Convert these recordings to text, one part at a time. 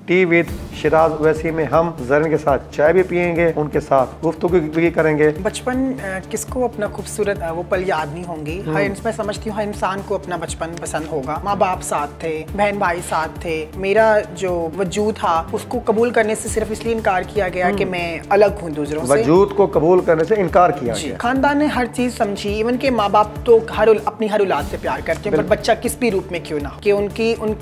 T with Siraj वैसी में हम जरीन के साथ चाय भी पियेंगे, उनके साथ गुफ्तगू भी करेंगे। बचपन किसको अपना खूबसूरत वो पल याद नहीं होंगे। हर मैं समझती हूँ हर इंसान को अपना बचपन पसंद होगा। माँ बाप साथ थे, बहन भाई साथ थे। मेरा जो वजूद था उसको कबूल करने से सिर्फ इसलिए इनकार किया गया कि मैं अलग हूँ दूसरों से। वजूद को कबूल करने से इनकार किया गया। खानदान ने हर चीज समझी। इवन के माँ बाप तो अपनी हर औलाद से प्यार करते हैं, पर बच्चा किस भी रूप में क्यों ना, कि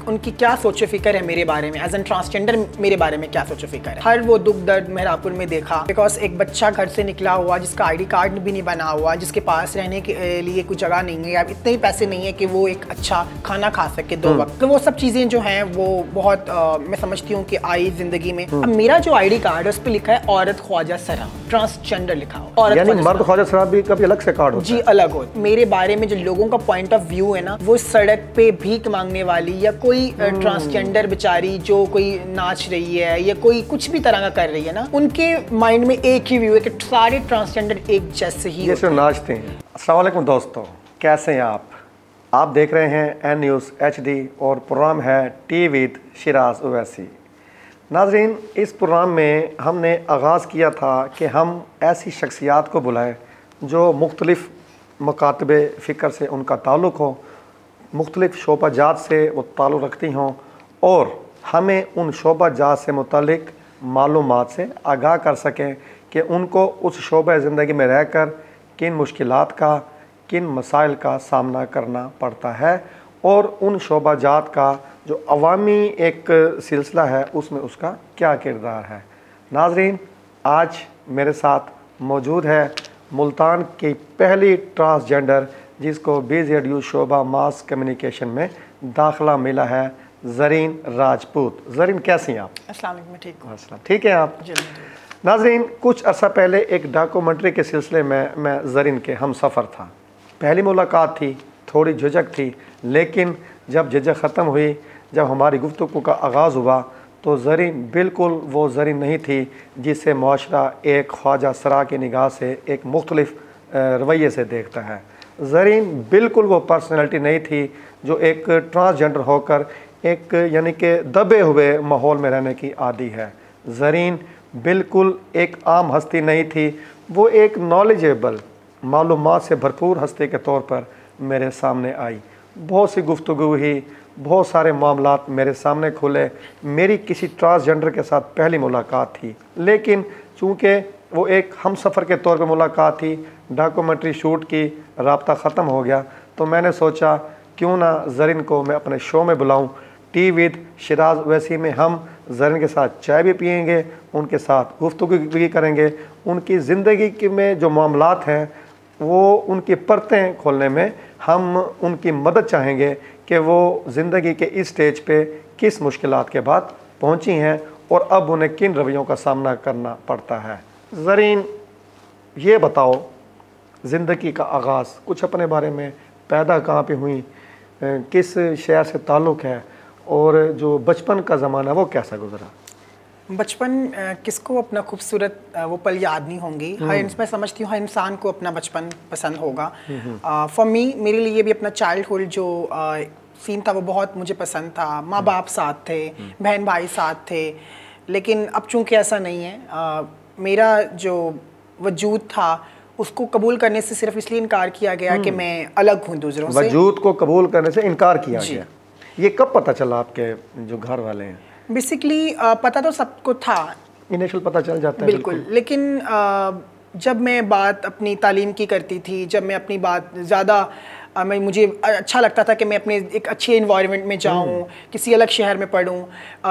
उनकी क्या सोचो फिक्र है मेरे बारे में, एज एन ट्रांसजेंडर मेरे बारे में क्या सोचो फिक्र है। हर वो दुख दर्द मेहरापुर में देखा। बिकॉज एक बच्चा घर से निकला हुआ जिसका ID कार्ड भी नहीं बना हुआ, जिसके पास रहने के लिए कुछ जगह नहीं है, या इतने ही पैसे नहीं है कि वो एक अच्छा खाना खा सके 2 वक्त, तो वो सब चीजें जो हैं वो बहुत मैं समझती हूँ कि आई जिंदगी में। अब मेरा जो ID कार्ड है उस पर लिखा है औरत ख्वाजा सरा, ट्रांसजेंडर लिखा हो। यानी मर्द ख्वाजा सरा भी कभी अलग से कार्ड होता है? जी अलग हो। मेरे बारे में जो लोगों का पॉइंट ऑफ व्यू है ना, वो सड़क पे भीख मांगने वाली या कोई ट्रांसजेंडर बेचारी जो कोई नाच रही है या कोई कुछ भी तरह का कर रही है ना, उनके माइंड में एक ही व्यू है कि सारे ट्रांसजेंडर एक जैसे ही जैसे नाचते हैं। अस्सलाम वालेकुम दोस्तों, कैसे हैं आप? आप देख रहे हैं N News HD और प्रोग्राम है टी विद शिराज ओवैसी। नाजरीन, इस प्रोग्राम में हमने आगाज़ किया था कि हम ऐसी शख्सियात को बुलाएं जो मुख्तलिफ़ मकातबे फ़िक्र से उनका ताल्लुक़ हो, मुख्तलिफ़ शोबा जात से वो ताल्लुक़ रखती हों और हमें उन शोबा जात से मुतालिक मालूमात से आगाह कर सकें कि उनको उस शोबा ज़िंदगी में रहकर किन मुश्किलात का, किन मसाइल का सामना करना पड़ता है और उन शोबा जात का जो अवामी एक सिलसिला है उसमें उसका क्या किरदार है। नाजरीन, आज मेरे साथ मौजूद है मुल्तान की पहली ट्रांसजेंडर जिसको BZU शोबा मास कम्युनिकेशन में दाखिला मिला है, जरीन राजपूत। जरीन, कैसी हैं आप? अस्सलाम वालेकुम, ठीक हूँ। अस्सलाम, ठीक है आप? नाजरीन, कुछ अर्सा पहले एक डॉक्यूमेंट्री के सिलसिले में मैं जरीन के हम सफ़र था। पहली मुलाकात थी, थोड़ी झिझक थी, लेकिन जब झिझक ख़त्म हुई, जब हमारी गुफ्तगू का आगाज़ हुआ तो जरीन बिल्कुल वो जरीन नहीं थी जिससे मुआशरा एक ख्वाजा सरा की निगाह से एक मुख्तलिफ रवैये से देखता है। जरीन बिल्कुल वो पर्सनैलिटी नहीं थी जो एक ट्रांसजेंडर होकर एक यानी कि दबे हुए माहौल में रहने की आदी है। जरीन बिल्कुल एक आम हस्ती नहीं थी, वो एक नॉलेजेबल मालूमात से भरपूर हस्ती के तौर पर मेरे सामने आई। बहुत सी गुफ्तगू हुई, बहुत सारे मामलात मेरे सामने खुले। मेरी किसी ट्रांसजेंडर के साथ पहली मुलाकात थी, लेकिन चूँकि वो एक हम सफ़र के तौर पर मुलाकात थी, डॉक्यूमेंट्री शूट की, राब्ता ख़त्म हो गया, तो मैंने सोचा क्यों ना जरीन को मैं अपने शो में बुलाऊं। टी विद शिराज वैसी में हम जरीन के साथ चाय भी पियेंगे, उनके साथ गुफ्तगू भी करेंगे, उनकी ज़िंदगी में जो मामलात हैं वो उनकी परतें खोलने में हम उनकी मदद चाहेंगे कि वो ज़िंदगी के इस स्टेज पे किस मुश्किलात के बाद पहुंची हैं और अब उन्हें किन रवैयों का सामना करना पड़ता है। जरीन, ये बताओ, ज़िंदगी का आगाज़ कुछ अपने बारे में, पैदा कहाँ पे हुई, किस शहर से ताल्लुक़ है और जो बचपन का ज़माना वो कैसा गुजरा? बचपन किसको अपना खूबसूरत वो पल याद नहीं होंगे। हर मैं समझती हूँ हर इंसान को अपना बचपन पसंद होगा। फॉर मी, मेरे लिए भी अपना चाइल्डहुड जो सीन था वो बहुत मुझे पसंद था। माँ बाप साथ थे, बहन भाई साथ थे, लेकिन अब चूंकि ऐसा नहीं है, मेरा जो वजूद था उसको कबूल करने से सिर्फ इसलिए इनकार किया गया कि मैं अलग हूँ दूसरों से। वजूद को कबूल करने से इनकार किया गया। ये कब पता चला आपके जो घर वाले हैं? बेसिकली पता तो सबको था, इनिशियल पता चल जाता है बिल्कुल, लेकिन जब मैं बात अपनी तालीम की करती थी, जब मैं अपनी बात ज़्यादा मुझे अच्छा लगता था कि मैं अपने एक अच्छे इन्वायरमेंट में जाऊं, किसी अलग शहर में पढ़ूं,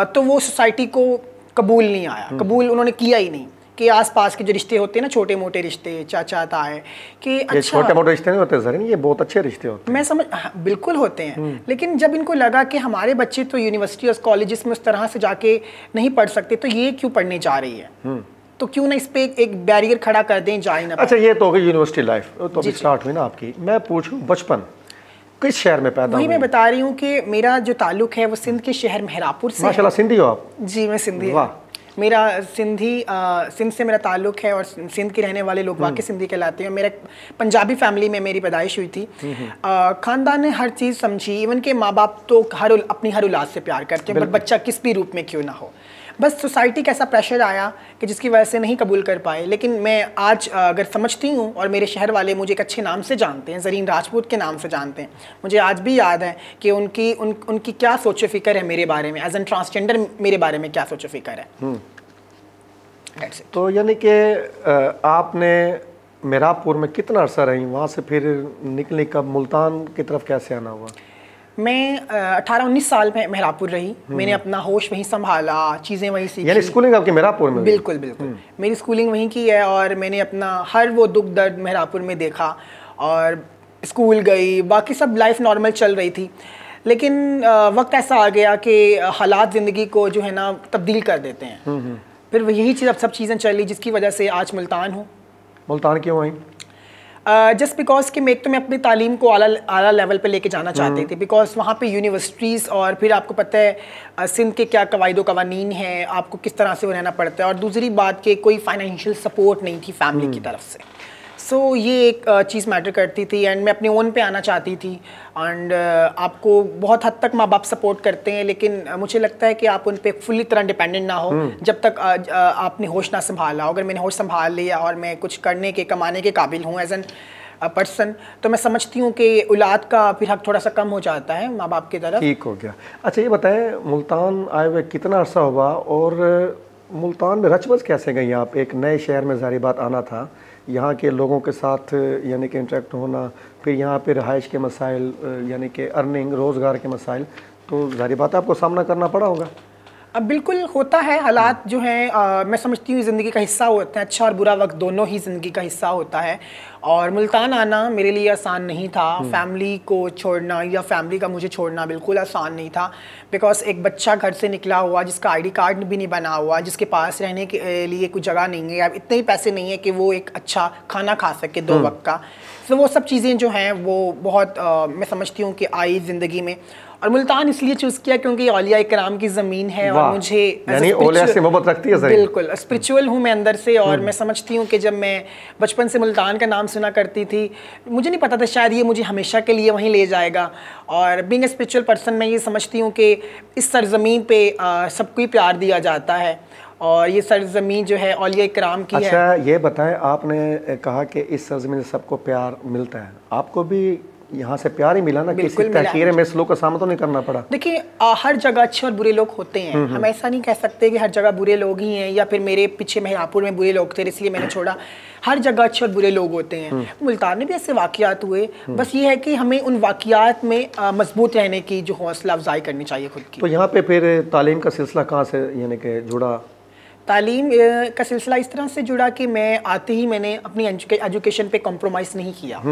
तो वो सोसाइटी को कबूल नहीं आया, कबूल उन्होंने किया ही नहीं। कि आसपास के जो रिश्ते होते हैं ना, छोटे मोटे रिश्ते, चाचा ताए, कि अच्छा, छोटे मोटे रिश्ते नहीं होते जरीन, ये बहुत अच्छे रिश्ते होते हैं। मैं समझ, बिल्कुल होते हैं, लेकिन जब इनको लगा कि हमारे बच्चे तो यूनिवर्सिटी और कॉलेजेस में उस तरह से जाके नहीं पढ़ सकते, तो ये क्यों पढ़ने जा रही है, तो क्यों ना इस पे एक बैरियर खड़ा कर दें, जाए ना। अच्छा, ये तो हो गई यूनिवर्सिटी लाइफ, तो अभी स्टार्ट हुई ना आपकी। मैं पूछूं, बचपन किस शहर में पैदा हुई? वही मैं बता रही हूँ कि मेरा जो ताल्लुक है वो सिंध के शहर मेहरापुर से। माशाल्लाह, सिंधी हो आप? जी, मैं सिंधी। वाह। मेरा सिंध से मेरा ताल्लुक़ है और सिंध के रहने वाले लोग वाकई सिंधी कहलाते हैं। मेरा पंजाबी फैमिली में मेरी पैदाइश हुई थी। ख़ानदान ने हर चीज़ समझी, इवन के माँ बाप तो अपनी हर औलाद से प्यार करते हैं, पर बच्चा किस भी रूप में क्यों ना हो। बस सोसाइटी का ऐसा प्रेशर आया कि जिसकी वजह से नहीं कबूल कर पाए। लेकिन मैं आज अगर समझती हूँ और मेरे शहर वाले मुझे एक अच्छे नाम से जानते हैं, ज़रीन राजपूत के नाम से जानते हैं। मुझे आज भी याद है कि उनकी क्या सोच फ़िक्र है मेरे बारे में, एज एन ट्रांसजेंडर मेरे बारे में क्या सोच फ़िक्र है। तो यानी कि आपने मेहराबपुर में कितना अर्सा रही, वहाँ से फिर निकलने कब, मुल्तान की तरफ कैसे आना हुआ? मैं 18-19 साल में मेहराबपुर रही। मैंने अपना होश वहीं संभाला, चीज़ें वहीं सीखी। यानी स्कूलिंग आपकी मेहराबपुर में? बिल्कुल बिल्कुल, मेरी स्कूलिंग वहीं की है और मैंने अपना हर वो दुख दर्द मेहराबपुर में देखा और स्कूल गई, बाकी सब लाइफ नॉर्मल चल रही थी। लेकिन वक्त ऐसा आ गया कि हालात ज़िंदगी को जो है ना तब्दील कर देते हैं। फिर यही चीज़, अब सब चीज़ें चली जिसकी वजह से आज मुल्तान हूँ। मुल्तान क्यों आई? जस्ट बिकॉज कि मैं अपनी तालीम को आला लेवल पे लेके जाना चाहते थे, बिकॉज वहाँ पे यूनिवर्सिटीज़ और फिर आपको पता है सिंध के क्या कवायद कवानीन हैं, आपको किस तरह से वो रहना पड़ता है। और दूसरी बात कि कोई फाइनेंशियल सपोर्ट नहीं थी फैमिली की तरफ से। सो ये एक चीज़ मैटर करती थी एंड मैं अपने ओन पे आना चाहती थी। एंड आपको बहुत हद तक माँ बाप सपोर्ट करते हैं, लेकिन मुझे लगता है कि आप उन पे फुल्ली तरह डिपेंडेंट ना हो जब तक आपने होश ना संभाला। अगर मैंने होश संभाल लिया और मैं कुछ करने के, कमाने के काबिल हूँ एज एन पर्सन, तो मैं समझती हूँ कि औलाद का फिर हक थोड़ा सा कम हो जाता है माँ बाप की तरफ। ठीक हो गया। अच्छा ये बताएं, मुल्तान आए हुए कितना अर्सा हुआ और मुल्तान में रच बस कैसे गई आप? एक नए शहर में ज़ाहिर बात आना था, यहाँ के लोगों के साथ यानी कि इंटरेक्ट होना, फिर यहाँ पे रहाइश के मसाइल यानी कि अर्निंग, रोज़गार के मसाइल, तो ज़ाहिर बात है आपको सामना करना पड़ा होगा। अब बिल्कुल होता है, हालात जो हैं मैं समझती हूँ ज़िंदगी का हिस्सा होते हैं। अच्छा और बुरा वक्त दोनों ही ज़िंदगी का हिस्सा होता है और मुल्तान आना मेरे लिए आसान नहीं था। फैमिली को छोड़ना या फैमिली का मुझे छोड़ना बिल्कुल आसान नहीं था, बिकॉज एक बच्चा घर से निकला हुआ जिसका आईडी कार्ड भी नहीं बना हुआ, जिसके पास रहने के लिए कुछ जगह नहीं है, अब इतने ही पैसे नहीं है कि वो एक अच्छा खाना खा सके 2 वक्त का। तो वो सब चीज़ें जो हैं वो बहुत मैं समझती हूँ कि आई ज़िंदगी में। और मुल्तान इसलिए चूज़ किया क्योंकि औलिया इकराम की ज़मीन है और मुझे यानी औलिया से मोहब्बत रखती है। बिल्कुल स्पिरिचुअल हूँ मैं अंदर से और मैं समझती हूँ कि जब मैं बचपन से मुल्तान का नाम सुना करती थी, मुझे नहीं पता था शायद ये मुझे हमेशा के लिए वहीं ले जाएगा। और बीइंग ए स्पिरिचुअल पर्सन मैं ये समझती हूँ कि इस सरज़मीन पे सबको ही प्यार दिया जाता है और ये सरज़मीन जो है औलिया इकराम की है। अच्छा ये बताएं, आपने कहा कि इस सरज़मीन से सबको प्यार मिलता है, आपको भी यहाँ से प्यार ही मिला ना? किसी तहकीर में स्लो का सामना तो नहीं करना पड़ा? देखिए हर जगह अच्छे और बुरे लोग होते हैं। हम ऐसा नहीं कह सकते कि हर जगह बुरे लोग ही हैं या फिर मेरे पीछे मेहराबपुर में बुरे लोग थे इसलिए मैंने छोड़ा। हर जगह अच्छे और बुरे लोग होते हैं। मुल्तान में भी ऐसे वाक़यात हुए, बस ये है कि हमें उन वाक़यात में मजबूत रहने की जो हौसला अफजाई करनी चाहिए खुद की। तो यहाँ पे फिर तालीम का सिलसिला कहाँ से यानी कि जुड़ा? तालीम का सिलसिला इस तरह से जुड़ा कि मैं आते ही मैंने अपनी एजुकेशन पे कॉम्प्रोमाइज़ नहीं किया।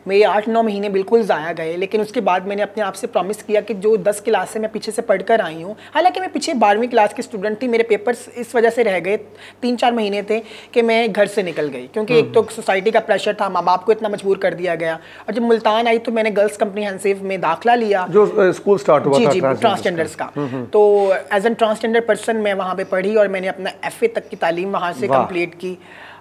मेरे 8-9 महीने बिल्कुल ज़ाया गए, लेकिन उसके बाद मैंने अपने आप से प्रॉमिस किया कि जो 10 क्लास से मैं पीछे से पढ़ कर आई हूँ, हालांकि मैं पीछे 12वीं क्लास की स्टूडेंट थी, मेरे पेपर्स इस वजह से रह गए 3-4 महीने थे कि मैं घर से निकल गई क्योंकि एक तो सोसाइटी का प्रेशर था, माँ बाप को इतना मजबूर कर दिया गया। और जब मुल्तान आई तो मैंने गर्ल्स कम्प्रीहेंसिव में दाखिला लिया, जो स्कूल स्टार्ट हुआ था जी ट्रांसजेंडर्स का। तो एज एन ट्रांसजेंडर पर्सन मैं वहाँ पर पढ़ी और मैंने अपना FA तक की तालीम वहाँ से कंप्लीट की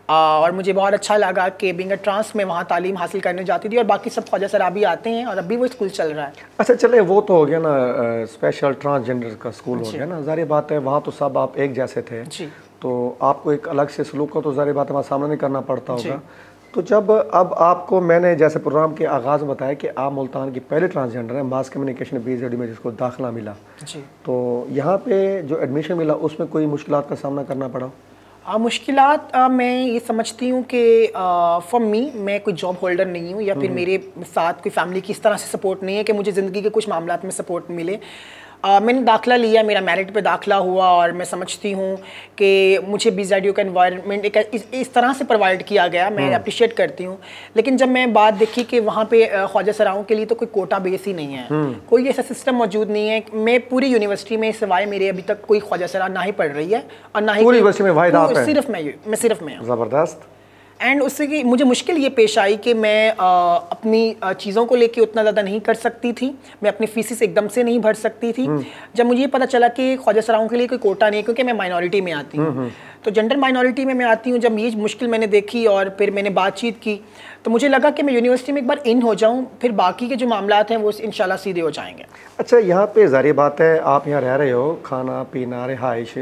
और मुझे बहुत अच्छा लगा कि बीइंग अ ट्रांस में वहाँ तालीम हासिल करने जाती थी और बाकी सब ख्वाजा सराबी आते हैं और अभी वो स्कूल चल रहा है। अच्छा चले, वो तो हो गया ना स्पेशल ट्रांसजेंडर का स्कूल हो गया ना, जाहिर बात है वहाँ तो सब आप एक जैसे थे जी, तो आपको एक अलग से सलूक का तो जाहिर बात है वहाँ सामना नहीं करना पड़ता होगा। तो जब अब आपको मैंने जैसे प्रोग्राम के आगाज़ में बताया कि आप मुल्तान की पहले ट्रांसजेंडर हैं, मास कम्युनिकेशन BZD में जिसको दाखिला मिला जी, तो यहाँ पे जो एडमिशन मिला उसमें कोई मुश्किलात का सामना करना पड़ा? मुश्किलात मैं ये समझती हूँ कि फॉर मी, मैं कोई जॉब होल्डर नहीं हूँ या फिर मेरे साथ कोई फैमिली की इस तरह से सपोर्ट नहीं है कि मुझे ज़िंदगी के कुछ मामलात में सपोर्ट मिले। मैंने दाखिला लिया, मेरा मेरिट पे दाखिला हुआ और मैं समझती हूँ कि मुझे BZDU का एनवायरनमेंट एक इस तरह से प्रोवाइड किया गया, मैं अप्रिशिएट करती हूँ। लेकिन जब मैं बात देखी कि वहाँ पे ख्वाजा सराओं के लिए तो कोई कोटा बेस ही नहीं है, कोई ऐसा सिस्टम मौजूद नहीं है। मैं पूरी यूनिवर्सिटी में सिवाय मेरे अभी तक कोई ख्वाजा सरा ना ही पढ़ रही है और ना ही पूरी यूनिवर्सिटी में वाहिद आप हैं? सिर्फ मैं ज़बरदस्त। एंड उससे कि मुझे मुश्किल ये पेश आई कि मैं अपनी चीज़ों को लेके उतना ज़्यादा नहीं कर सकती थी, मैं अपनी फीसिस एकदम से नहीं भर सकती थी। जब मुझे ये पता चला कि ख्वाजा सराओं के लिए कोई कोटा नहीं है, क्योंकि मैं माइनॉरिटी में आती हूँ, तो जेंडर माइनॉरिटी में मैं आती हूँ। जब ये मुश्किल मैंने देखी और फिर मैंने बातचीत की, तो मुझे लगा कि मैं यूनिवर्सिटी में एक बार इन हो जाऊँ, फिर बाकी के जो मामलात हैं वो इंशाल्लाह सीधे हो जाएंगे। अच्छा, यहाँ पे ज़ाहिर बात है आप यहाँ रह रहे हो, खाना पीना, रिहाइश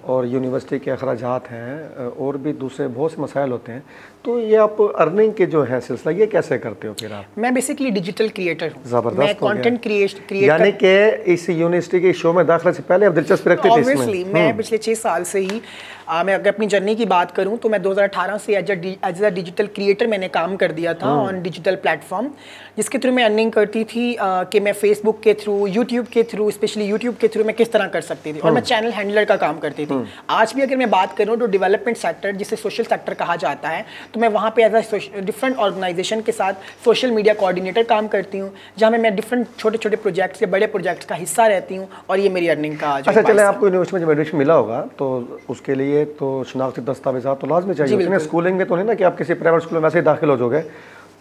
और यूनिवर्सिटी के अखराजात हैं और भी दूसरे बहुत से मसाइल होते हैं, तो ये आप अर्निंग के जो है सिलसिला ये कैसे करते हो फिर आप? मैं बेसिकली डिजिटल क्रिएटर हूँ, ज़बरदस्त, मैं कंटेंट क्रिएट यानी कि इस यूनिवर्सिटी के शो में दाखिले से पहले आप दिलचस्पी रखते थे इसमें? ऑब्वियसली मैं पिछले 6 साल से ही मैं अगर अपनी जर्नी की बात करूं तो मैं 2018 से एज अ डिजिटल क्रिएटर मैंने काम कर दिया था ऑन डिजिटल प्लेटफॉर्म, जिसके थ्रू मैं अर्निंग करती थी कि मैं फेसबुक के थ्रू, यूट्यूब के थ्रू, स्पेशली यूट्यूब के थ्रू मैं किस तरह कर सकती थी, और मैं चैनल हैंडलर का काम करती थी। आज भी अगर मैं बात करूं तो डेवलपमेंट सेक्टर, जिसे सोशल सेक्टर कहा जाता है, तो मैं वहाँ पे एज अ डिफरेंट ऑर्गेनाइजेशन के साथ सोशल मीडिया कोऑर्डिनेटर काम करती हूँ, जहाँ मैं डिफरेंट छोटे छोटे प्रोजेक्ट्स या बड़े प्रोजेक्ट्स का हिस्सा रहती हूँ, और ये मेरी अर्निंग का। अच्छा, चले आपको यूनिवर्सिटी में जब एडमिशन मिला होगा तो उसके लिए तो शनाख्ती दस्तावेज़ात तो लाजमी चाहिए होते हैं, स्कूलिंग में तो नहीं ना कि आप किसी प्राइवेट स्कूल में वैसे ही दाखिल हो जाओगे,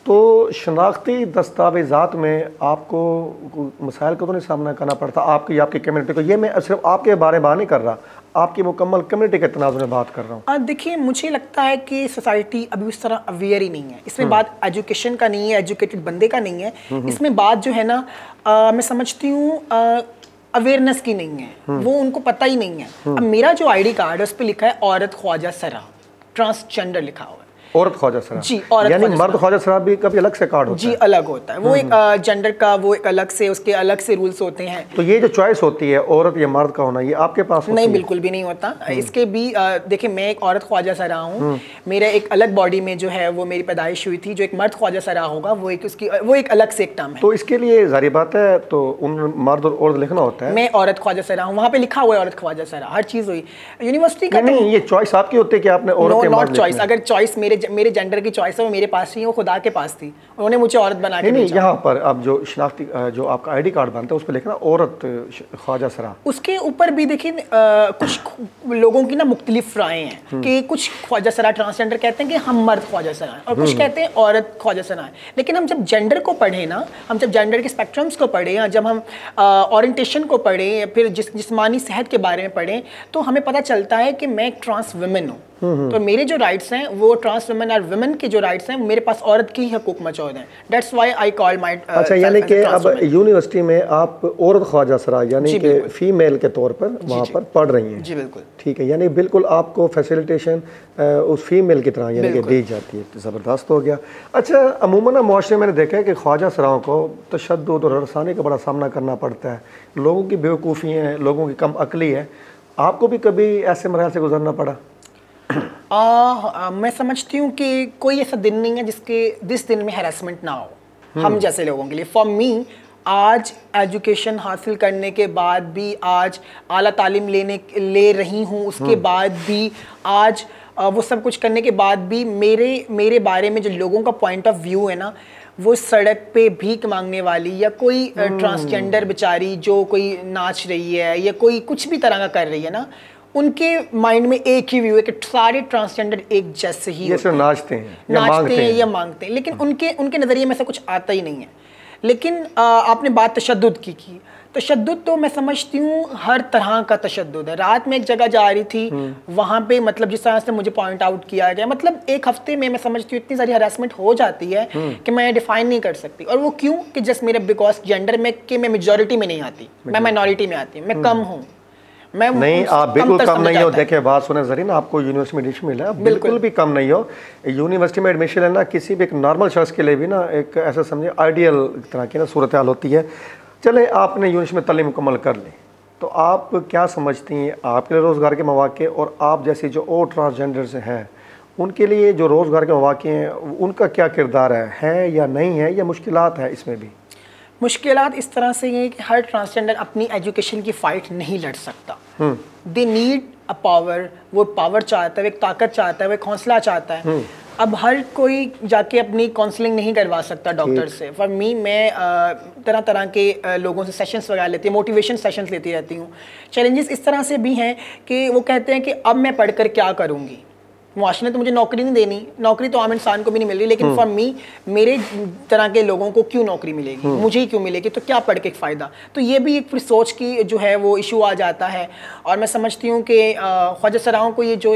तो शनाख्ती दस्तावेज़ात में आपको मसाइल का तो नहीं सामना करना पड़ता आपकी कम्युनिटी को? ये मैं सिर्फ आपके बारे में नहीं कर रहा, आपकी मुकम्मल कम्युनिटी के तनाज़ुर में बात कर रहा हूँ। देखिए, मुझे लगता है कि सोसाइटी अभी उस तरह अवेयर ही नहीं है। इसमें बात एजुकेशन का नहीं है, एजुकेटेड बंदे का नहीं है, इसमें बात जो है ना मैं समझती हूँ अवेयरनेस की नहीं है, वो उनको पता ही नहीं है। अब मेरा जो ID कार्ड है उस पर लिखा है औरत ख्वाजा सरा, ट्रांसजेंडर लिखा हुआ है, औरत ख्वाजा सरा। जी, औरत यानी मर्द ख्वाजा सरा भी कभी अलग से कार्ड होता जी है? अलग होता है, वो एक जेंडर का वो एक अलग से उसके अलग से रूल्स होते हैं। तो ये जो चॉइस होती है औरत या मर्द का होना, ये आपके पास नहीं, बिल्कुल भी नहीं होता। इसके भी देखिए, मैं एक औरत ख्वाजा सरा हूँ, मेरा एक अलग बॉडी में जो है वो मेरी पैदाइश हुई थी। जो एक मर्द ख्वाजा सरा होगा वो एक अलग से एक टर्म है। तो इसके लिए जारी बात है तो उन मर्द और औरत लिखना होता है। मैं औरत ख्वाजा सरा हूँ, वहाँ पे लिखा हुआ है औरत ख्वाजा सरा, हर चीज़ हुई यूनिवर्सिटी का। नहीं, ये चॉइस आपकी होती है कि आपने औरत या मर्द? Not choice. अगर चॉइस मेरे जेंडर की चॉइस है वो मेरे पास नहीं, वो खुदा के पास थी, उन्होंने मुझे औरत बना के नहीं, यहाँ पर अब जो शनाख्ती जो आपका ID कार्ड बनता है उस पर लिखना औरत ख्वाजा सरा, उसके ऊपर भी देखिए कुछ लोगों की ना मुख्तलिफ राय हैं कि कुछ ख्वाजा सरा ट्रांसजेंडर कहते हैं कि हम मर्द ख्वाजा सरा हैं, और कुछ कहते हैं औरत ख्वाजा सरा हैं। लेकिन हम जब जेंडर को पढ़े ना, हम जब जेंडर के स्पेक्ट्रम्स को पढ़ें, या जब हम ओरिएंटेशन को पढ़ें, या फिर जिस्मानी सेहत के बारे में पढ़ें, तो हमें पता चलता है कि मैं एक ट्रांस वुमेन हूँ। तो मेरे जो राइट्स हैं वो ट्रांस वुमेन और वुमेन के जो राइट्स हैं मेरे पास औरत की ही हकूक मौजूद हैं। That's why I call my. अच्छा, यानी कि अब यूनिवर्सिटी में आप औरत ख्वाजा सरा यानी कि फीमेल के तौर पर वहाँ पर पढ़ रही हैं? जी बिल्कुल, ठीक है। यानी बिल्कुल आपको फैसिलिटेशन उस फीमेल की तरह यानी कि दी जाती है। ज़बरदस्त हो गया। अच्छा, अमूमन मुआशरे में मैंने देखा है कि ख्वाजा सराओं को तशद्दुद और हरसानी का बड़ा सामना करना पड़ता है, लोगों की बेवकूफ़ी है, लोगों की कम अकली है। आपको भी कभी ऐसे मराहल से गुजरना पड़ा? मैं समझती हूँ कि कोई ऐसा दिन नहीं है जिस दिन में हैरेसमेंट ना हो हम जैसे लोगों के लिए। फॉर मी, आज एजुकेशन हासिल करने के बाद भी, आज आला तालीम ले रही हूँ, उसके बाद भी, आज वो सब कुछ करने के बाद भी मेरे बारे में जो लोगों का पॉइंट ऑफ व्यू है ना, वो सड़क पे भीख मांगने वाली या कोई ट्रांसजेंडर बेचारी जो कोई नाच रही है या कोई कुछ भी तरह का कर रही है ना, उनके माइंड में एक ही व्यू है कि सारे ट्रांसजेंडर एक जैसे ही नाचते हैं या मांगते हैं, लेकिन उनके नज़रिए में ऐसा कुछ आता ही नहीं है। लेकिन आपने बात तशद्दुद की तशद्दुद तो मैं समझती हूँ हर तरह का तशद्दुद है। रात में एक जगह जा रही थी, वहाँ पे मतलब जिस तरह से मुझे पॉइंट आउट किया गया, मतलब एक हफ्ते में मैं समझती हूँ इतनी सारी हरासमेंट हो जाती है कि मैं डिफाइन नहीं कर सकती। और वो क्यों कि जस्ट मेरे बिकॉज जेंडर में कि मैं मेजॉरिटी में नहीं आती, मैं माइनॉरिटी में आती हूँ, मैं कम हूँ। नहीं, आप बिल्कुल कम नहीं हो। देखिए, बात सुने जरीन, आपको यूनिवर्सिटी में एडमिशन मिला, बिल्कुल भी कम नहीं हो। यूनिवर्सिटी में एडमिशन लेना किसी भी एक नॉर्मल शख्स के लिए भी ना एक ऐसा समझे आइडियल तरह की ना सूरत हाल होती है। चले, आपने यूनिवर्सिटी में तालीम मुकम्मल कर ली, तो आप क्या समझती हैं आपके लिए रोज़गार के मौके, और आप जैसे जो और ट्रांसजेंडर्स हैं उनके लिए जो रोज़गार के मौके हैं उनका क्या किरदार है या नहीं है, या मुश्किलात है इसमें भी? मुश्किलात इस तरह से है कि हर ट्रांसजेंडर अपनी एजुकेशन की फ़ाइट नहीं लड़ सकता। दे नीड अ पावर, वो पावर चाहता है, एक ताकत चाहता है, वो एक हौसला चाहता है। अब हर कोई जाके अपनी काउंसलिंग नहीं करवा सकता डॉक्टर से। फॉर मी, मैं तरह तरह के लोगों से सेशंस वगैरह लेती हूँ, मोटिवेशन सेशंस लेती रहती हूँ। चैलेंजेस इस तरह से भी हैं कि वो कहते हैं कि अब मैं पढ़कर क्या करूँगी, मुआशरे ने तो मुझे नौकरी नहीं देनी, नौकरी तो आम इंसान को भी नहीं मिल रही, लेकिन फॉर मी, मेरे तरह के लोगों को क्यों नौकरी मिलेगी, मुझे ही क्यों मिलेगी, तो क्या पढ़ के फ़ायदा। तो ये भी एक फिर सोच की जो है वो इशू आ जाता है। और मैं समझती हूँ कि ख्वाजा सराओं को ये जो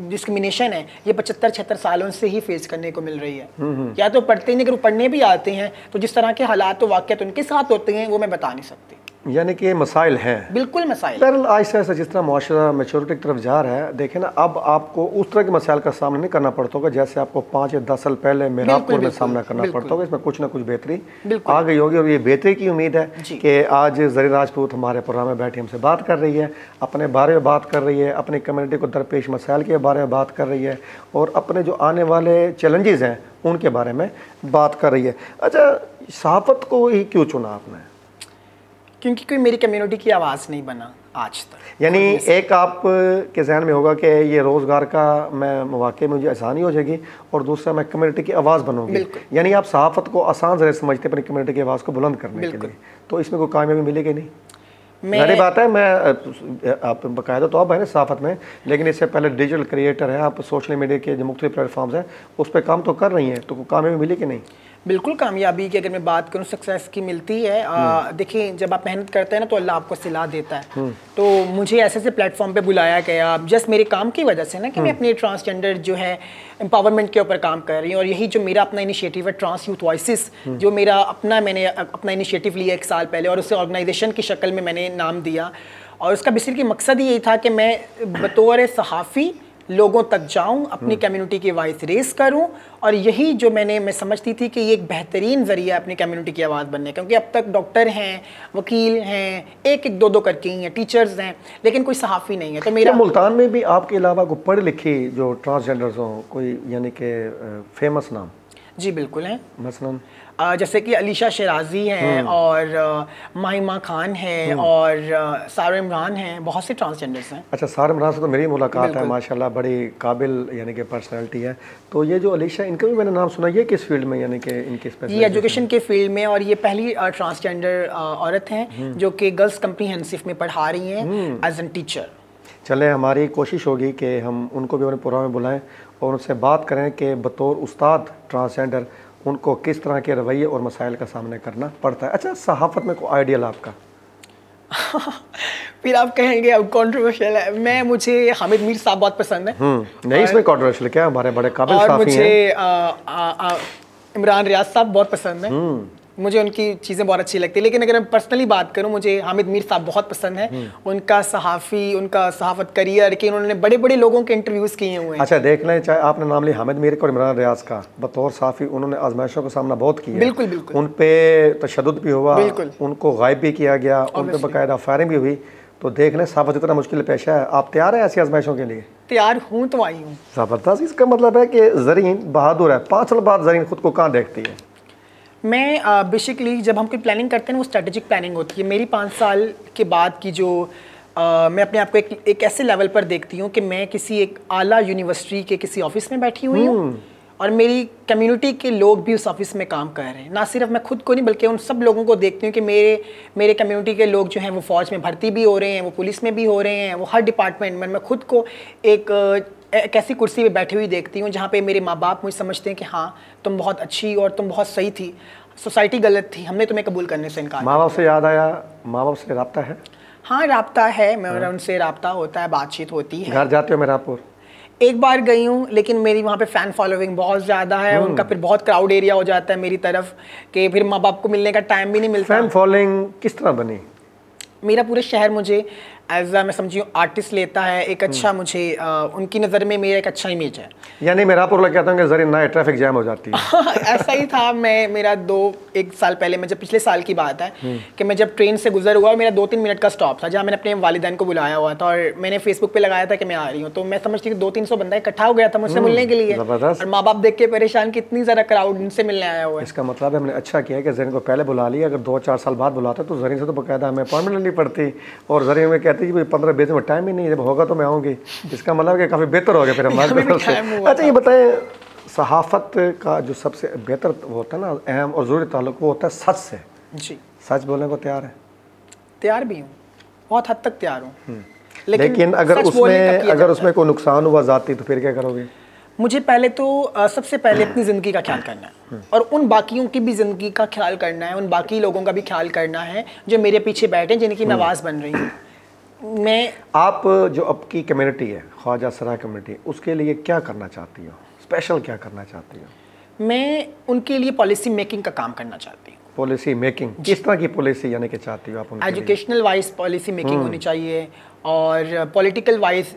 डिस्क्रिमिनेशन है ये 75-76 सालों से ही फेस करने को मिल रही है। या तो पढ़ते नहीं, अगर वो पढ़ने भी आते हैं तो जिस तरह के हालात तो वाक़यात उनके साथ होते हैं वो मैं बता नहीं सकती। यानी कि मसाइल हैं, बिल्कुल मसाइल। बहरहाल आहिस्ता आहिस्ता जिस तरह माशरा मैच्योरिटी की तरफ जा रहा है, देखें ना, अब आपको उस तरह के मसाइल का सामना नहीं करना पड़ता होगा जैसे आपको 5 या 10 साल पहले मेरापुर में सामना करना पड़ता होगा। इसमें कुछ ना कुछ बेहतरी आ गई होगी और ये बेहतरी की उम्मीद है कि आज ज़रीन राजपूत हमारे प्रोग्राम में बैठी हमसे बात कर रही है, अपने बारे में बात कर रही है, अपनी कम्युनिटी को दरपेश मसाइल के बारे में बात कर रही है और अपने जो आने वाले चैलेंजेस हैं उनके बारे में बात कर रही है। अच्छा, सहाफ़त को ही क्यों चुना आपने? क्योंकि कोई मेरी कम्युनिटी की आवाज़ नहीं बना आज तक। यानी एक आप के जहन में होगा कि ये रोज़गार का मैं मौके मुझे आसानी हो जाएगी और दूसरा मैं कम्युनिटी की आवाज़ बनूंगी। यानी आप सहाफ़त को आसान ज़रिए समझते हैं अपनी कम्युनिटी की आवाज़ को बुलंद करने के लिए, तो इसमें कोई कामयाबी मिलेगी नहीं। मेरी बात है, मैं आप बाकायदा तो आप है ना सहाफ़त में, लेकिन इससे पहले डिजिटल क्रिएटर है, आप सोशल मीडिया के जो मुख्तलिफ प्लेटफॉर्म्स हैं उस पर काम तो कर रही हैं, तो कामयाबी मिली कि नहीं? बिल्कुल कामयाबी की अगर मैं बात करूं सक्सेस की मिलती है। देखिए, जब आप मेहनत करते हैं ना तो अल्लाह आपको सिला देता है। तो मुझे ऐसे ऐसे प्लेटफॉर्म पे बुलाया गया जस्ट मेरे काम की वजह से ना कि मैं अपने ट्रांसजेंडर जो है एम्पावरमेंट के ऊपर काम कर रही हूँ। और यही जो मेरा अपना इनिशिएटिव है ट्रांस यूथ वॉइसेस, जो मेरा मैंने अपना इनिशिएटिव लिया 1 साल पहले और उसे ऑर्गेनाइजेशन की शक्ल में मैंने नाम दिया। और उसका बेसिकली मकसद यही था कि मैं बतौर सहाफ़ी लोगों तक जाऊं, अपनी कम्युनिटी की वॉइस रेस करूं। और यही जो मैं समझती थी कि ये एक बेहतरीन ज़रिया अपनी कम्युनिटी की आवाज़ बनने, क्योंकि अब तक डॉक्टर हैं, वकील हैं, एक एक दो दो करके ही हैं, टीचर्स हैं, लेकिन कोई सहाफ़ी नहीं है। तो मेरा मुल्तान में भी आपके अलावा कोई पढ़ी लिखी जो ट्रांसजेंडर्स हों, कोई यानी कि फेमस नाम? जी बिल्कुल हैं। मसलन जैसे कि अलीशा शराजी हैं और माहिमा खान है और सारा इमरान हैं, बहुत से ट्रांसजेंडर्स हैं। अच्छा, सारा इमरान से तो मेरी मुलाकात है, माशाल्लाह बड़ी काबिल यानी कि पर्सनैलिटी है। तो ये जो अलीशा, इनका भी मैंने नाम सुना, ये किस फील्ड में यानी कि इनकी ये एजुकेशन के फील्ड में, और ये पहली ट्रांसजेंडर औरत हैं जो कि गर्ल्स कम्प्रीहेंसिव में पढ़ा रही हैं एज एन टीचर। चले, हमारी कोशिश होगी कि हम उनको भी अपने प्रोग्राम में बुलाएं और उनसे बात करें कि बतौर उस्ताद ट्रांसजेंडर उनको किस तरह के रवैये और मसाइल का सामना करना पड़ता है। अच्छा, सहाफ़त में कोई आइडियल आपका? फिर आप कहेंगे अब कंट्रोवर्शियल है। मुझे हामिद मीर साहब बहुत पसंद है। नहीं, इसमें कंट्रोवर्शियल क्या, हमारे बड़े काबिल साफ़ी हैं। और मुझे इमरान रियाज साहब बहुत पसंद है, मुझे उनकी चीज़ें बहुत अच्छी लगती है। लेकिन अगर मैं पर्सनली बात करूं, मुझे हामिद मीर साहब बहुत पसंद है। उनका सहाफ़ी, उनका सहाफ़त करियर कि उन्होंने बड़े बड़े लोगों के इंटरव्यूज़ किए हुए हैं। अच्छा, देख लें, चाहे आपने नाम लिया हामिद मीर का और इमरान रियाज का, बतौर सहाफ़ी उन्होंने आजमाइशों का सामना बहुत किया। बिल्कुल बिल्कुल। उन पे तशद्दुद भी हुआ, उनको गायब भी किया गया, उन पर बाकायदा फायरिंग भी हुई। तो देख लें सहाफ़त इतना मुश्किल पेशा है, आप तैयार हैं ऐसी आजमाइशों के लिए? तैयार हूँ तो आई हूँ। ज़बरदस्त। इसका मतलब है कि ज़रीन बहादुर है। 5 साल बाद ज़रीन खुद को कहाँ देखती है? मैं बेसिकली जब हम कोई प्लानिंग करते हैं वो स्ट्रेटेजिक प्लानिंग होती है। मेरी 5 साल के बाद की जो मैं अपने आप को एक ऐसे लेवल पर देखती हूँ कि मैं किसी एक आला यूनिवर्सिटी के किसी ऑफिस में बैठी हुई हूँ और मेरी कम्युनिटी के लोग भी उस ऑफिस में काम कर रहे हैं। ना सिर्फ मैं खुद को नहीं बल्कि उन सब लोगों को देखती हूँ कि मेरे कम्युनिटी के लोग जो हैं वो फ़ौज में भर्ती भी हो रहे हैं, वो पुलिस में भी हो रहे हैं, वो हर डिपार्टमेंट में। मैं खुद को एक ऐसी कुर्सी पे बैठी हुई देखती हूँ जहाँ पे मेरे माँ बाप मुझे समझते हैं कि हाँ तुम बहुत अच्छी और तुम बहुत सही थी, सोसाइटी गलत थी, हमने तुम्हें कबूल करने से इनकार। माँ बाप से याद आया, माँ बाप से रब्ता है? हाँ, रब्ता है, मेरा उनसे रब्ता होता है, बातचीत होती है। घर जाते हो मेरापुर? एक बार गई हूँ, लेकिन मेरी वहाँ पे फ़ैन फॉलोइंग बहुत ज़्यादा है, उनका फिर बहुत क्राउड एरिया हो जाता है मेरी तरफ कि फिर माँ बाप को मिलने का टाइम भी नहीं मिलता। फ़ैन फॉलोइंग किस तरह बनी? मेरा पूरा शहर मुझे एज मैं समझिए आर्टिस्ट लेता है, एक अच्छा मुझे उनकी नज़र में मेरा एक अच्छा इमेज है। यानी मेरापुर लग कहता हूँ कि ज़रीन ना ट्रैफिक जैम हो जाती है। ऐसा ही था। मेरा 1 साल पहले, मैं जब पिछले साल की बात है कि मैं जब ट्रेन से गुजर हुआ, मेरा 2-3 मिनट का स्टॉप था जहाँ मैंने अपने वालिदैन को बुलाया हुआ था और मैंने फेसबुक पे लगाया था कि मैं आ रही हूँ। तो मैं समझती थी 200-300 बंदा इकट्ठा हो गया था मुझसे मिलने के लिए और माँ बाप देख के परेशान कि इतनी ज़्यादा क्राउड उनसे मिलने आया हुआ है। इसका मतलब हमने अच्छा किया कि ज़रीन को पहले बुला लिया। अगर 2-4 साल बाद बुलाते तो ज़रीन से तो बाकायदा हमें अपॉइंटमेंट लेनी पड़ती और ज़रीन में कहती कि 15-20 में टाइम ही नहीं, जब होगा तो मैं आऊँगी। इसका मतलब कि काफ़ी बेहतर हो गया फिर हमारे तरफ से। अच्छा, ये बताएं, सहाफ़त का जो सबसे बेहतर होता है ना, अहम और ज़रूरी ताल्लुक, वो होता है सच से। जी। सच बोलने को तैयार है? तैयार भी हूँ, बहुत हद तक तैयार हूँ। लेकिन अगर उसमें कोई नुकसान हुआ जाती तो फिर क्या करोगे? मुझे पहले तो सबसे पहले अपनी ज़िंदगी का ख्याल करना है और उन बाकियों की भी ज़िंदगी का ख्याल करना है, उन बाकी लोगों का भी ख्याल करना है जो मेरे पीछे बैठे हैं, जिनकी मैं आवाज़ बन रही हूँ। आप जो आपकी कम्युनिटी है, ख्वाजा सराय कम्युनिटी, उसके लिए क्या करना चाहती हो? स्पेशल क्या करना चाहती हो? मैं उनके लिए पॉलिसी मेकिंग का काम करना चाहती हूँ। पॉलिसी मेकिंग किस तरह की पॉलिसी यानी कि चाहती हो आप उनके लिए? एजुकेशनल वाइज पॉलिसी मेकिंग होनी चाहिए और पॉलिटिकल वाइज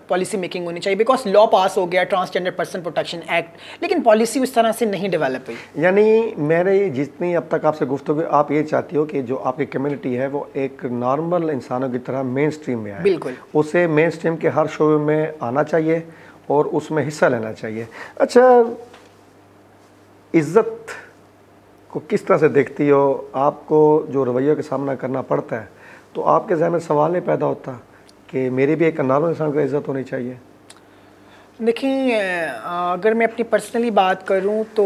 पॉलिसी मेकिंग होनी चाहिए, बिकॉज लॉ पास हो गया ट्रांसजेंडर पर्सन प्रोटेक्शन एक्ट, लेकिन पॉलिसी उस तरह से नहीं डेवलप हुई। यानी मेरे जितनी अब तक आपसे गुफ्तगू, आप ये चाहती हो कि जो आपकी कम्युनिटी है वो एक नॉर्मल इंसानों की तरह मेन स्ट्रीम में आए। बिल्कुल, उसे मेन स्ट्रीम के हर शोबे में आना चाहिए और उसमें हिस्सा लेना चाहिए। अच्छा, इज़्ज़त को किस तरह से देखती हो? आपको जो रवैयों का सामना करना पड़ता है तो आपके ज़हन में सवाल नहीं पैदा होता कि मेरी भी एक नॉर्मल इंसान को इज़्ज़त होनी चाहिए? देखिए, अगर मैं अपनी पर्सनली बात करूं तो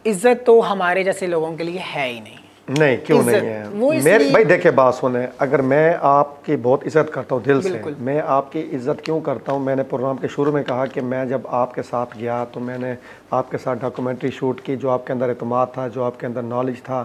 इज़्ज़त तो हमारे जैसे लोगों के लिए है ही नहीं। नहीं, क्यों नहीं है? मेरे भाई देखिए, बात सुने, अगर मैं आपकी बहुत इज़्ज़त करता हूँ दिल से, मैं आपकी इज़्ज़त क्यों करता हूँ? मैंने प्रोग्राम के शुरू में कहा कि मैं जब आपके साथ गया तो मैंने आपके साथ डॉक्यूमेंट्री शूट की, जो आपके अंदर एतमाद था, जो आपके अंदर नॉलेज था,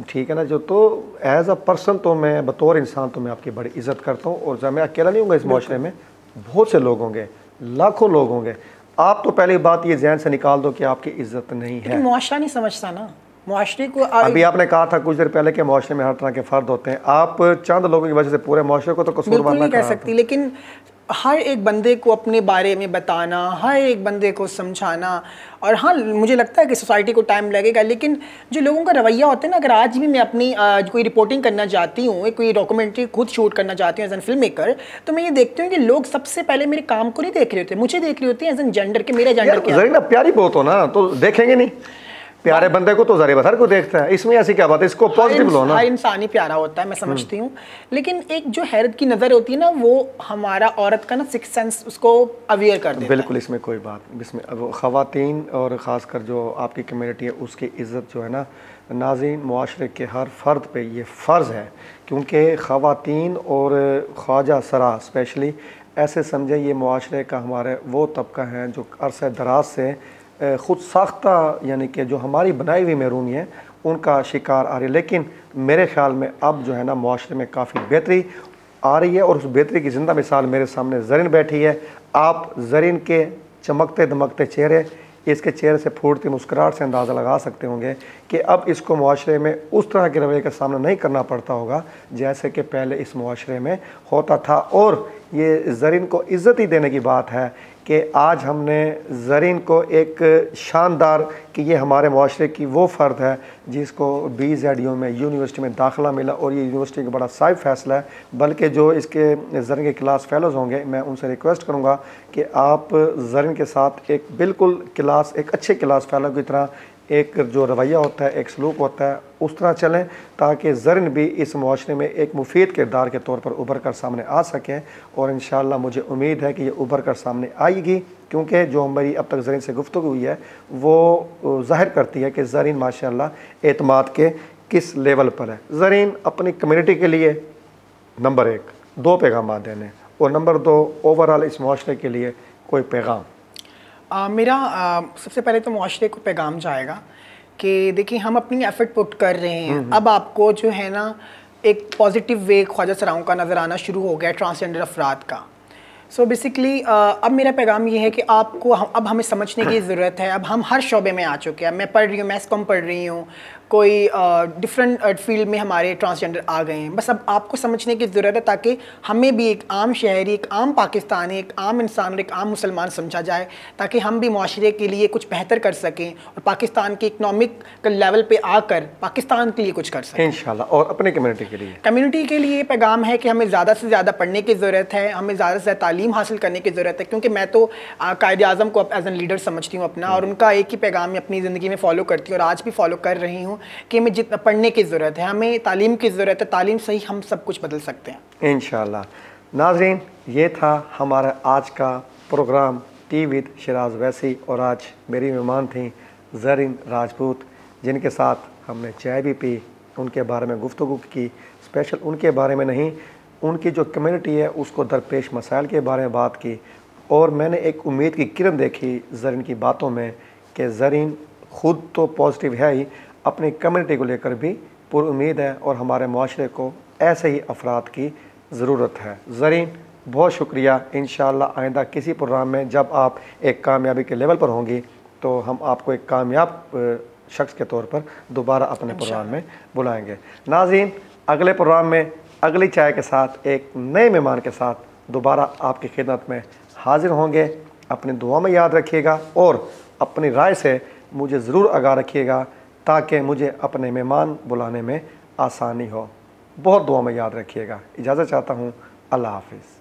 ठीक है ना, जो तो एज अ पर्सन तो मैं बतौर इंसान तो मैं आपकी बड़ी इज़्ज़त करता हूँ। और जब मैं अकेला नहीं हूँगा इस माशरे में, बहुत से लोग होंगे, लाखों लोग होंगे। आप तो पहली बात ये जहन से निकाल दो कि आपकी इज़्ज़त नहीं है। मुआशरा नहीं समझता ना मुआशरे को। अभी आपने कहा था कुछ देर पहले कि मुआशरे में हर तरह के फ़र्द होते हैं। आप चंद लोगों की वजह से पूरे मुआशरे को तो कसूरवार नहीं कह सकती, लेकिन हर एक बंदे को अपने बारे में बताना, हर एक बंदे को समझाना, और हाँ, मुझे लगता है कि सोसाइटी को टाइम लगेगा, लेकिन जो लोगों का रवैया होता है ना, अगर आज भी मैं अपनी कोई रिपोर्टिंग करना चाहती हूँ, कोई डॉक्यूमेंट्री खुद शूट करना चाहती हूँ एज एन फिल्म मेकर, तो मैं ये देखती हूँ कि लोग सबसे पहले मेरे काम को नहीं देख रहे होते, मुझे देख रहे होते हैं एज एन जेंडर के, मेरा जेंडर क्या है। प्यारी बहुत हो ना तो देखेंगे नहीं, प्यारे बंदे को तो ज़ाहिर हर को देखता है, इसमें ऐसी क्या बात है? इसको पॉजिटिव लो ना। हर इंसान ही प्यारा होता है, मैं समझती हूँ, लेकिन एक जो हैरत की नज़र होती है ना, वो हमारा औरत का ना सिक्स सेंस उसको अवेयर कर देता है। बिल्कुल, इसमें कोई बात, इसमें अब ख़वातीन और ख़ासकर जो आपकी कम्युनिटी है उसकी इज़्ज़त जो है ना, नाज़रीन, मुआशरे के हर फ़र्द पे ये फ़र्ज़ है, क्योंकि ख़वातीन और ख्वाजा सरा स्पेशली ऐसे समझे ये मुआशरे का हमारे वो तबका है जो अरसे दराज से ख़ुद साख्ता यानी कि जो हमारी बनाई हुई महरूमी है उनका शिकार आ रही है। लेकिन मेरे ख़्याल में अब जो है ना मुआशरे में काफ़ी बेहतरी आ रही है और उस बेहतरी की ज़िंदा मिसाल मेरे सामने ज़रीन बैठी है। आप ज़रीन के चमकते दमकते चेहरे, इसके चेहरे से फूटती मुस्कुराहट से अंदाज़ा लगा सकते होंगे कि अब इसको मुआशरे में उस तरह के रवैये का सामना नहीं करना पड़ता होगा जैसे कि पहले इस मुआशरे में होता था। और ये ज़रीन को इज़्ज़त ही देने की बात है कि आज हमने ज़रीन को एक शानदार, कि ये हमारे मुआशरे की वो फ़र्द है जिसको BZU में यूनिवर्सिटी में दाखिला मिला, और ये यूनिवर्सिटी का बड़ा साइब फैसला है। बल्कि जो इसके ज़रीन के क्लास फ़ेलोज़ होंगे, मैं उनसे रिक्वेस्ट करूँगा कि आप ज़रीन के साथ एक बिल्कुल क्लास, एक अच्छे क्लास फ़ेलो की तरह एक जो रवैया होता है, एक सलूक होता है, उस तरह चलें ताकि ज़रीन भी इस मुआशरे में एक मुफीद किरदार के तौर पर उभर कर सामने आ सकें। और इंशाअल्लाह मुझे उम्मीद है कि ये उभर कर सामने आएगी, क्योंकि जो हमारी अब तक ज़रीन से गुफ्तगू हुई है वो ज़ाहिर करती है कि ज़रीन माशाअल्लाह एतमाद के किस लेवल पर है। ज़रीन अपनी कम्युनिटी के लिए नंबर 1 2 पैगाम देने, और नंबर 2 ओवरऑल इस मुआशरे के लिए कोई पैगाम। मेरा सबसे पहले तो मुआशरे को पैगाम जाएगा कि देखिए, हम अपनी एफर्ट पुट कर रहे हैं, अब आपको जो है ना एक पॉजिटिव वे ख्वाजा सराओं का नज़र आना शुरू हो गया ट्रांसजेंडर अफराद का। सो बेसिकली अब मेरा पैगाम ये है कि आपको अब हमें समझने की ज़रूरत है। अब हम हर शोबे में आ चुके हैं, मैं पढ़ रही हूँ, मैथ्स कॉम पढ़ रही हूँ, कोई डिफरेंट फील्ड में हमारे ट्रांसजेंडर आ गए हैं। बस अब आपको समझने की ज़रूरत है ताकि हमें भी एक आम शहरी, एक आम पाकिस्तानी, एक आम इंसान और एक आम मुसलमान समझा जाए, ताकि हम भी माशरे के लिए कुछ बेहतर कर सकें और पाकिस्तान के इकनॉमिक लेवल पे आकर पाकिस्तान के लिए कुछ कर सकें इंशाल्लाह। और अपने कम्युनिटी के लिए पैगाम है कि हमें ज़्यादा से ज़्यादा पढ़ने की ज़रूरत है, हमें ज़्यादा से ज़्यादा तालीम हासिल करने की ज़रूरत है, क्योंकि मैं तो कायद आज़म को एज एन लीडर समझती हूँ अपना, और उनका एक ही पैगाम मैं अपनी ज़िंदगी में फ़ॉलो करती हूँ और आज भी फ़ॉलो कर रही हूँ कि हमें जितना पढ़ने की ज़रूरत है, हमें तालीम की ज़रूरत है, तालीम से ही हम सब कुछ बदल सकते हैं इंशाल्लाह। नाज़रीन, ये था हमारा आज का प्रोग्राम टी विद शिराज वैसी, और आज मेरी मेहमान थी ज़रीन राजपूत, जिनके साथ हमने चाय भी पी, उनके बारे में गुफ्तगू की। स्पेशल उनके बारे में नहीं, उनकी जो कम्युनिटी है उसको दरपेश मसाइल के बारे में बात की, और मैंने एक उम्मीद की किरण देखी ज़रीन की बातों में कि ज़रीन ख़ुद तो पॉजिटिव है ही, अपनी कम्युनिटी को लेकर भी पुरुम्मीद है, और हमारे माशरे को ऐसे ही अफराद की ज़रूरत है। ज़रीन बहुत शुक्रिया। इंशाअल्लाह आइंदा किसी प्रोग्राम में जब आप एक कामयाबी के लेवल पर होंगी तो हम आपको एक कामयाब शख्स के तौर पर दोबारा अपने प्रोग्राम में बुलाएंगे। नाज़रीन, अगले प्रोग्राम में अगली चाय के साथ एक नए मेहमान के साथ दोबारा आपकी खिदमत में हाजिर होंगे। अपनी दुआ में याद रखिएगा और अपनी राय से मुझे ज़रूर आगाह रखिएगा ताकि मुझे अपने मेहमान बुलाने में आसानी हो। बहुत दुआ में याद रखिएगा। इजाज़त चाहता हूँ। अल्लाह हाफ़िज़।